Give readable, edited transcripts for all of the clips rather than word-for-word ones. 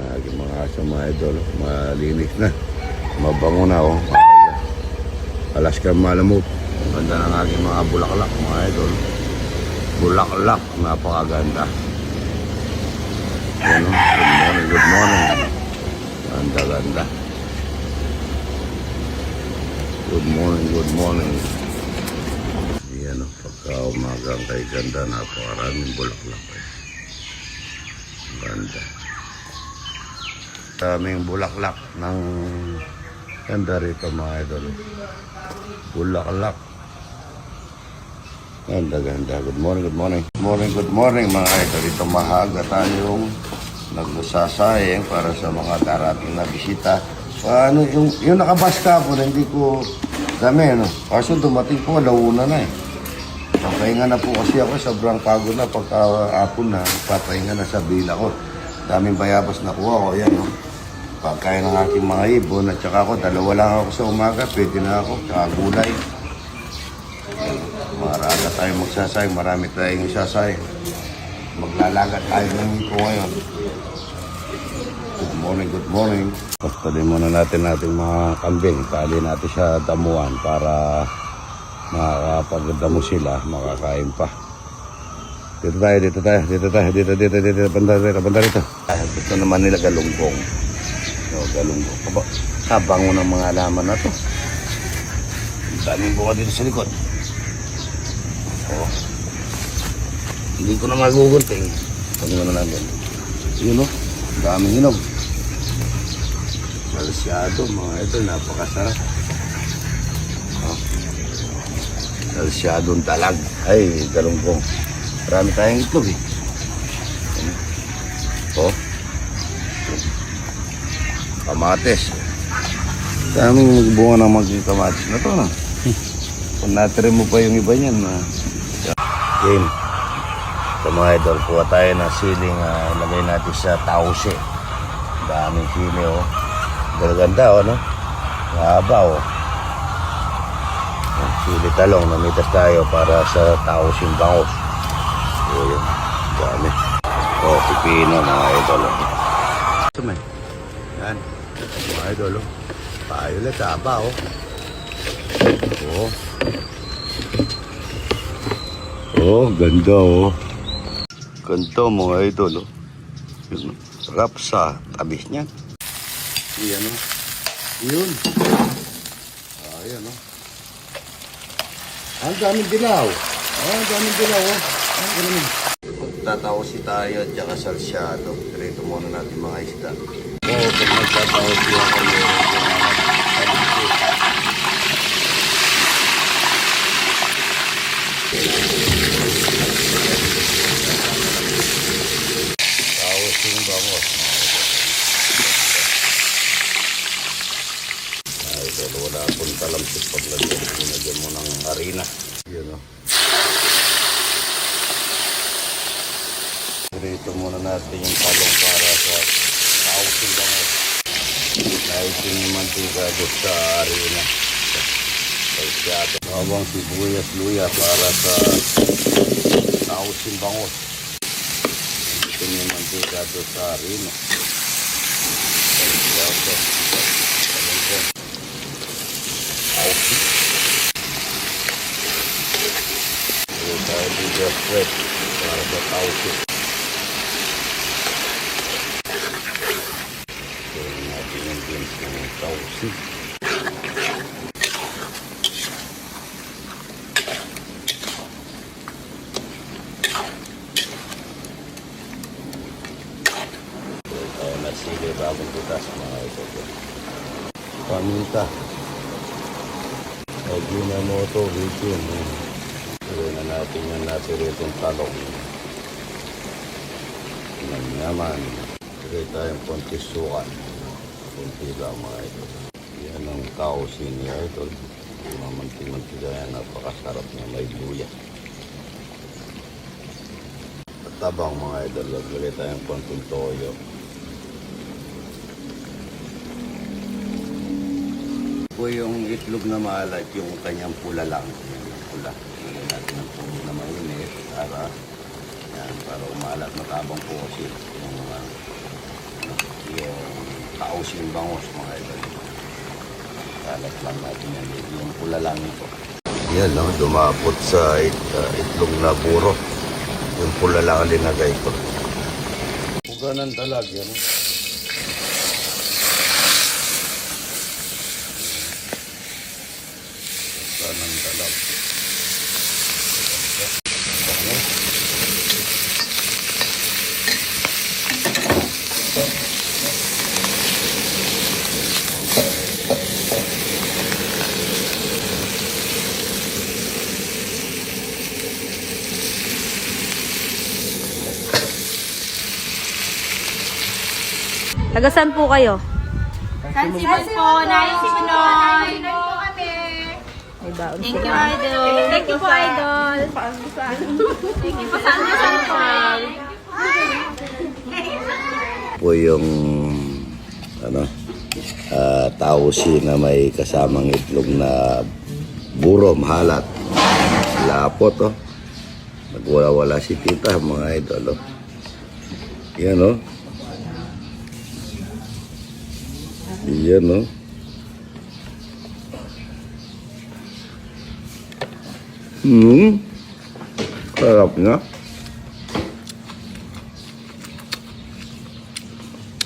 Aking mga aso mga idol, malinis na. Mabango na oh. Alaska malamok. Ganda ng aking mga bulaklak mga idol. Bulaklak, napakaganda. Yan oh. Good morning, good morning. Ganda, ganda. Good morning, good morning. Yan oh, pagka umagang kay ganda, napakaraming bulaklak. Ganda. Daming bulaklak ng ganda rito mga idol. Bulaklak. Ganda, ganda. Good morning, good morning. Good morning, good morning mga idol. Ito mahaga tayong nagsasayang para sa mga darating na bisita. Ano, yung nakabas ka po na hindi ko dami, no? Kaso dumating po, launa na eh. Papahinga na po kasi ako, sobrang pagod na pagka-apon na, papahinga na sa bila ko. Daming bayabas na kuha ko, yan, no? Pagkain ng aking mga ibon, at saka ako, dalawa lang ako sa umaga, pwede na ako, saka gulay. Marami tayong magsasay, marami tayong isasay. Maglalagat tayo ng ito ngayon. Good morning, good morning. Pastali muna natin mga kambing. Tali natin sa damuhan para makakapagdamo sila, makakain pa. Dito tayo. Banda rito. Gusto naman nila galunggong. No, galunggong. Kabango ng mga alaman na to. Ang daming bunga dito sa likod. Oh. Hindi ko na magugunting. Pag na natin. Yun o. Daming hinog. Salsyado mga ito. Napakasarap. Oh. Salsyadong talag. Ay, galunggong. Marami tayong itlog eh. Oh. Kamates. Daming bunga ng mga kamates na to, no? Kung natry mo pa yung iba niyan, game. Ito mga idol, kuha tayo ng siling, ilagay natin sa tause. Daming sili, oh. Ganda, oh, no? Mahaba, oh. Sili talong, namitas tayo para sa tausing bangos. So, yun. Dami. Oh, pipino, mga idol, oh. Ito, man. Yan. Mga idol, oh. Violet, haba, oh. Oh. Oh, ganda, oh. Ganda, mga idol, oh. Yun, sarap sa tabis niya. Yan, oh. Yun. Ayan, oh. Ang daming dilaw. Ang daming dilaw, oh. Ang daming. Tatawsi tayo at saka salsyado. Rito muna natin mga isda. Oo, kung magtatawsi ako meron ko tawsing bangos. Ay, pero wala akong talamsik paglagyan. Pinagyan mo ng harina. Yun, oh. Rito muna natin yung talong para sa tawsing bangos. Naitin yung mantika doon sa harina. Salsyado. Habang sibuyas luya para sa tawsing bangos. Ito yung mantika doon sa harina. Salsyado. Talong. Tawsing. Ito tayo dito straight para sa tawsing. Tawsing. Tayo na sili bagong butas mga ito. Paminta. Ajinomoto, Vikin. Tuloy na natin yung natiritong talong. Naman. Tuloy tayong konti sukan. Kunti lang mga ito. Yan ang tausin niya ito. Mamanti-mantiga yan. Napakasarap niya. May luya. At tabang mga idol. Lagay tayong konting toyo. Po yung itlog na maalat. Yung kanyang pula lang. Yung pula. Lagay natin ang puno na mainit. Para umalat. Matabang po kasi. Yung tausing bangos mga idol. Kalat lang natin yan. Yung pula lang ito. Yan, no? Dumapot sa itlog na puro. Yung pula lang ang linagay ko. Puga ng talag yan. Puga ng talag. Tagasan po kayo? San Simon po, Nay Sinoy. May baon Thank you, sila. Idol. Thank you po, Idol. Thank you po, San Simon. Po yung ano, tausi na may kasamang itlog na buro, mahalat. Lapot, oh. Nagwala-wala si tita, mga idol, oh. Yan, oh. Yan, oh. Sarap nga.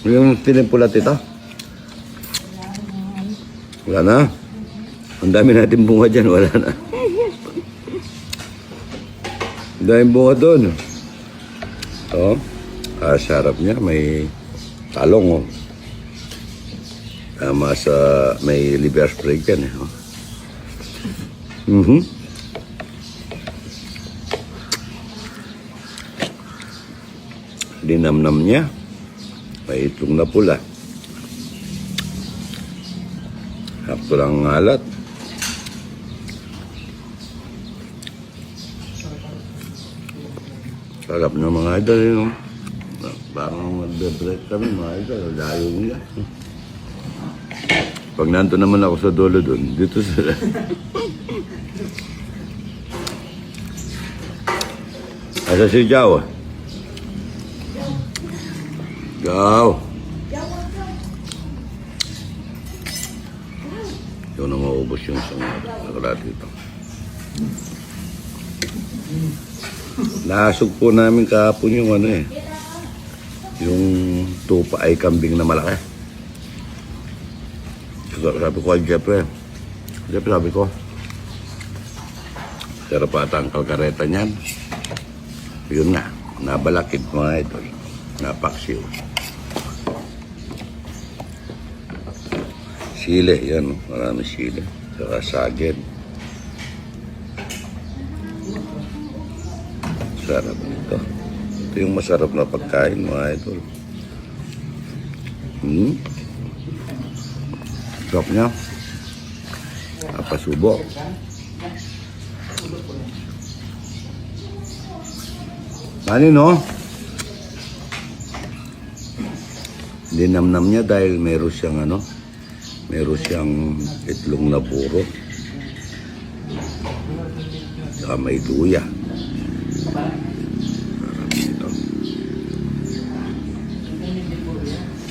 Yung tinimpula tita. Wala na. Ang dami natin bunga dyan. Wala na. Ang daming bunga doon. Ito. Sarap niya. May talong. Oh. Tama sa may liver spray dyan. Oh. Dinamnam niya. May itlog na pula. Sakto lang ang alat. Sarap na mga idol. Yun. Parang mag-break kami mga idol. Layo nila. Pag nanto naman ako sa dulo doon, dito sila. Asa si Jao? Jao! Ito na maubos yung isang nakalat dito. Nasog po namin kahapon yung ano eh. Yung tupa ay kambing na malaki. Sabi ko kay Jeffrey, sabi ko, sarap ata ang kalkareta niyan. Yun na, nabalakid mga idol, napaksiw. Sile, yan, marami sile, saka saged. Sarap nito. Ito yung masarap na pagkain mga idol. Sarap niya. Napasubo. Ano no? Dinamnam niya dahil meron siyang ano, meron siyang itlog na puro. Saka may luya. Sarap nito.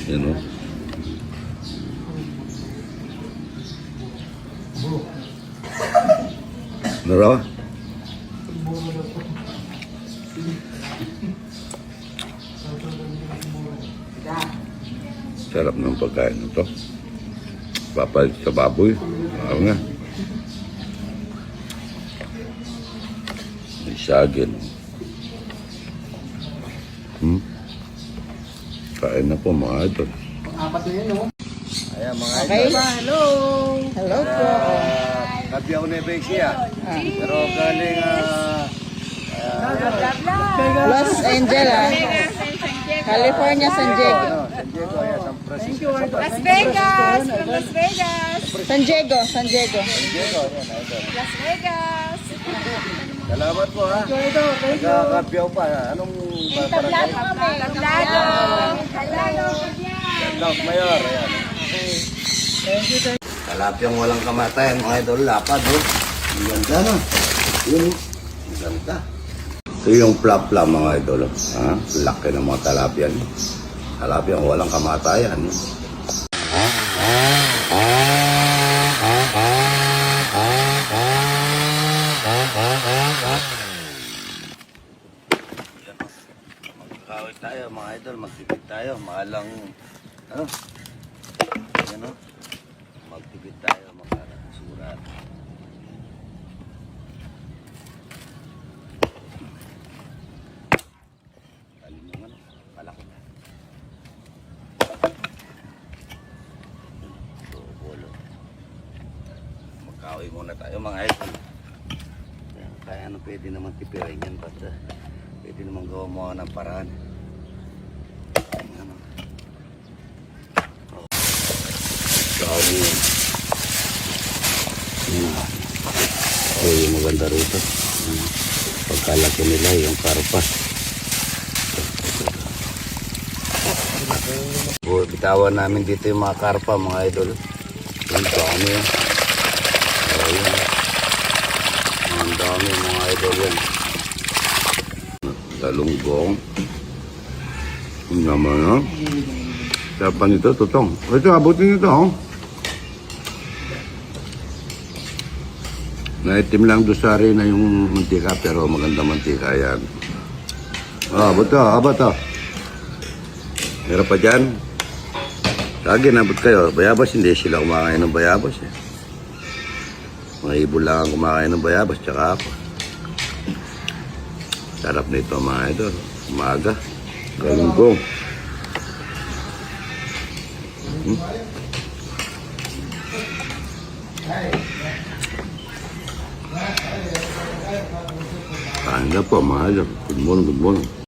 Yan o. Narawa? Sarap ng pagkain ito. Papalit sa baboy. Ayaw nga. May sagin. Kain na po mga idol. Apat na yun, no? Ayan mga Okay. idol. Hello. Hello po. Kabiyaw na siya. Pero galing Los Angeles. California, San Diego. San Diego, ayan, San Francisco. Las Vegas. From Las Vegas. San Diego, San Diego. San Diego, ayan, idol. Las Vegas. Salamat po ha. Nagkakabiyaw pa. Anong barangay? Tablado. Tablado. South Mayor, ayan. Talapyang walang kamatayan, mga idol, lapad, oh. Ang ganda, no? Yun, ang ganda. Ito yung plap-plap, mga idol, ha? Laki ng mga talapyan. Talapyang walang kamatayan, no? pang, ano? Ano? Magtipid tayo, magkakasurat. Alin yung ano? Palaki na. So, bolo. Magkawin muna tayo mga idol. Kaya ano, pwede naman tipirin yan. Basta pwede naman gawa mo ng paraan. Ano? Kawin yan. So, yung maganda rito. Pagkalaki nila yung karpa. Bitawan namin dito yung mga karpa, mga idol. Yung dami yan. So, yun. Ang dami mga idol yan. Talunggong. Yung naman, no? Sarap nito, tutong. Ito, abutin nito, oh. Naitim lang doon sa na yung mantika, pero maganda mantika yan. Abot to, abot to. Meron pa dyan. Lagi nabot kayo. Bayabas, hindi sila kumakain ng bayabas eh. Mga ibon lang ang kumakain ng bayabas, tsaka ako. Sarap nito mga idol. Umaga. Galunggong. Kain na po mga idol. Good morning, good morning.